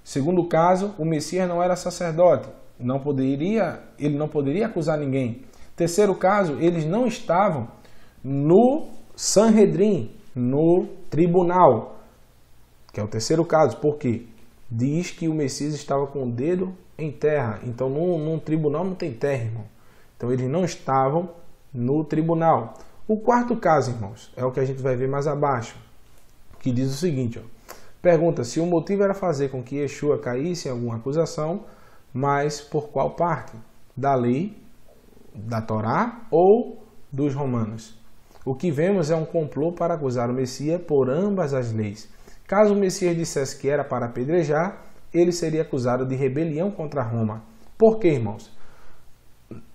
Segundo caso, o Messias não era sacerdote, ele não poderia acusar ninguém. Terceiro caso, eles não estavam no Sanhedrin, no tribunal, que é o terceiro caso, porque diz que o Messias estava com o dedo em terra, então num tribunal não tem terra, irmão. Então eles não estavam no tribunal. O quarto caso, irmãos, é o que a gente vai ver mais abaixo, que diz o seguinte, ó. Pergunta se o motivo era fazer com que Yeshua caísse em alguma acusação, mas por qual parte? Da lei, da Torá ou dos romanos? O que vemos é um complô para acusar o Messias por ambas as leis. Caso o Messias dissesse que era para apedrejar, ele seria acusado de rebelião contra Roma. Por quê, irmãos?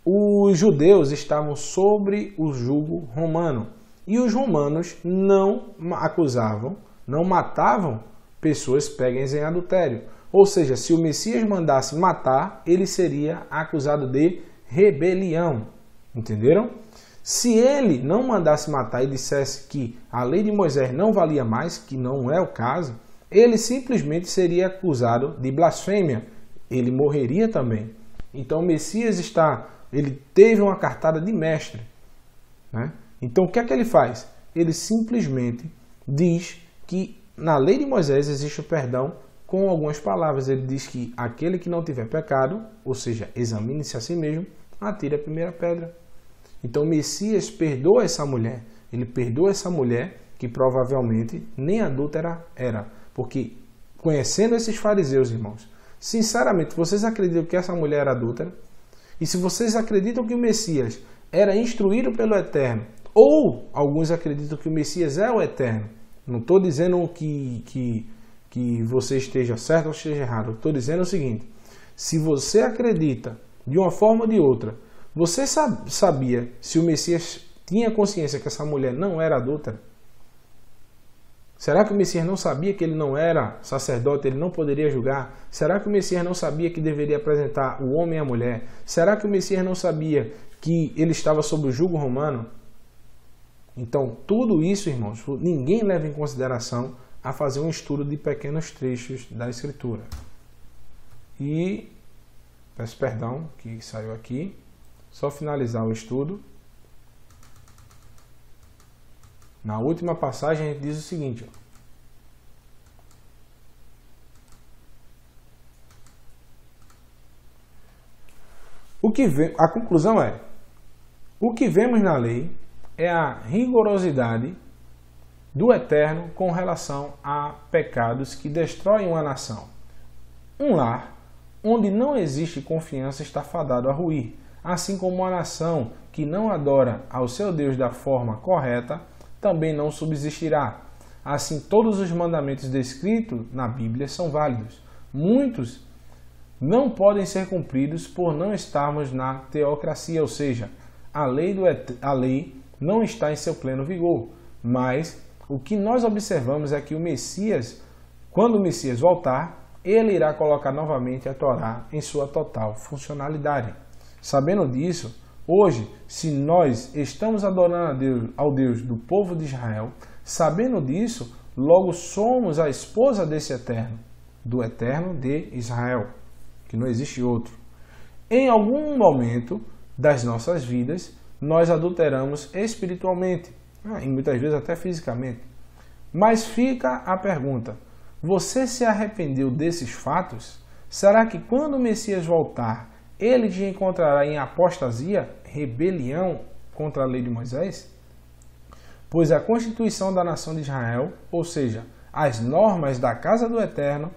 Os judeus estavam sobre o jugo romano e os romanos não acusavam, não matavam pessoas pegas em adultério. Ou seja, se o Messias mandasse matar, ele seria acusado de rebelião. Entenderam? Se ele não mandasse matar e dissesse que a lei de Moisés não valia mais, que não é o caso, ele simplesmente seria acusado de blasfêmia. Ele morreria também. Então o Messias ele teve uma cartada de mestre, né? Então o que é que ele faz? Ele simplesmente diz que na lei de Moisés existe o perdão com algumas palavras. Ele diz que aquele que não tiver pecado, ou seja, examine-se a si mesmo, atire a primeira pedra. Então o Messias perdoa essa mulher. Ele perdoa essa mulher que provavelmente nem adúltera era. Porque conhecendo esses fariseus, irmãos, sinceramente, vocês acreditam que essa mulher era adúltera? E se vocês acreditam que o Messias era instruído pelo Eterno, ou alguns acreditam que o Messias é o Eterno, não estou dizendo que você esteja certo ou esteja errado, estou dizendo o seguinte: se você acredita de uma forma ou de outra, você sabia se o Messias tinha consciência que essa mulher não era adúltera? Será que o Messias não sabia que ele não era sacerdote, ele não poderia julgar? Será que o Messias não sabia que deveria apresentar o homem e a mulher? Será que o Messias não sabia que ele estava sob o jugo romano? Então, tudo isso, irmãos, ninguém leva em consideração a fazer um estudo de pequenos trechos da Escritura. E, peço perdão que saiu aqui, só finalizar o estudo. Na última passagem, a gente diz o seguinte: a conclusão é: o que vemos na lei é a rigorosidade do Eterno com relação a pecados que destroem uma nação. Um lar onde não existe confiança está fadado a ruir, assim como uma nação que não adora ao seu Deus da forma correta também não subsistirá. Assim, todos os mandamentos descritos na Bíblia são válidos. Muitos não podem ser cumpridos por não estarmos na teocracia, ou seja, a lei não está em seu pleno vigor. Mas o que nós observamos é que o Messias, quando o Messias voltar, ele irá colocar novamente a Torá em sua total funcionalidade. Sabendo disso, hoje, se nós estamos adorando ao Deus do povo de Israel, sabendo disso, logo somos a esposa desse Eterno, do Eterno de Israel, que não existe outro. Em algum momento das nossas vidas, nós adulteramos espiritualmente, e muitas vezes até fisicamente. Mas fica a pergunta: você se arrependeu desses fatos? Será que quando o Messias voltar, ele te encontrará em apostasia, rebelião contra a lei de Moisés? Pois a constituição da nação de Israel, ou seja, as normas da casa do Eterno,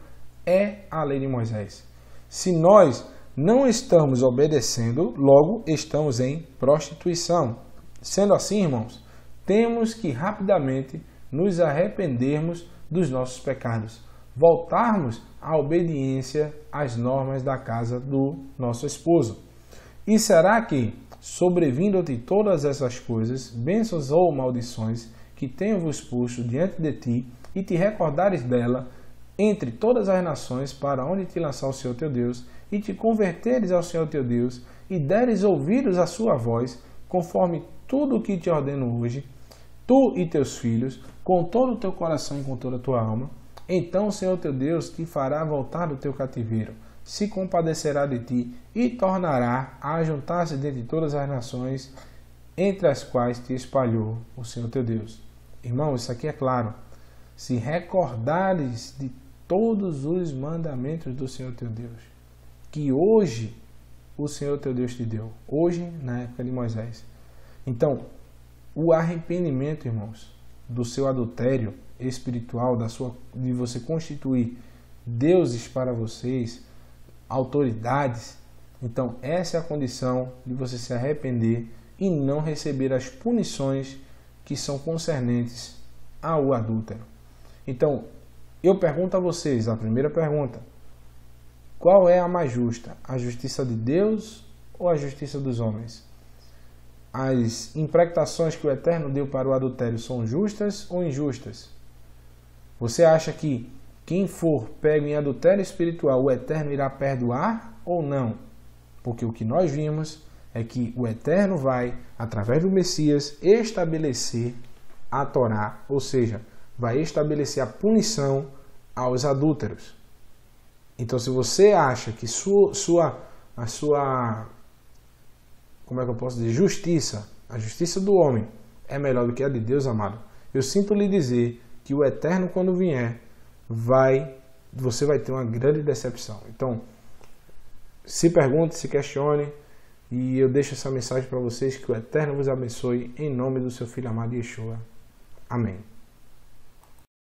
é a lei de Moisés. Se nós não estamos obedecendo, logo estamos em prostituição. Sendo assim, irmãos, temos que rapidamente nos arrependermos dos nossos pecados, voltarmos à obediência às normas da casa do nosso esposo. E será que, sobrevindo-te todas essas coisas, bênçãos ou maldições, que tenho-vos posto diante de ti, e te recordares dela entre todas as nações, para onde te lançar o Senhor teu Deus, e te converteres ao Senhor teu Deus, e deres ouvidos à sua voz, conforme tudo o que te ordeno hoje, tu e teus filhos, com todo o teu coração e com toda a tua alma, então o Senhor teu Deus te fará voltar do teu cativeiro, se compadecerá de ti e tornará a juntar-se dentre todas as nações entre as quais te espalhou o Senhor teu Deus. Irmão, isso aqui é claro. Se recordares de todos os mandamentos do Senhor teu Deus, que hoje o Senhor teu Deus te deu, hoje na época de Moisés. Então, o arrependimento, irmãos, do seu adultério espiritual, de você constituir deuses para vocês, autoridades, então essa é a condição de você se arrepender e não receber as punições que são concernentes ao adúltero. Então, eu pergunto a vocês, a primeira pergunta: qual é a mais justa? A justiça de Deus ou a justiça dos homens? As imprecações que o Eterno deu para o adultério são justas ou injustas? Você acha que quem for pego em adultério espiritual, o Eterno irá perdoar ou não? Porque o que nós vimos é que o Eterno vai, através do Messias, estabelecer a Torá, ou seja, vai estabelecer a punição aos adúlteros. Então, se você acha que a sua como é que eu posso dizer, justiça, a justiça do homem é melhor do que a de Deus, amado, eu sinto lhe dizer que o Eterno, quando vier, você vai ter uma grande decepção. Então, se pergunte, se questione, E eu deixo essa mensagem para vocês, que o Eterno vos abençoe, em nome do seu Filho amado Yeshua. Amém.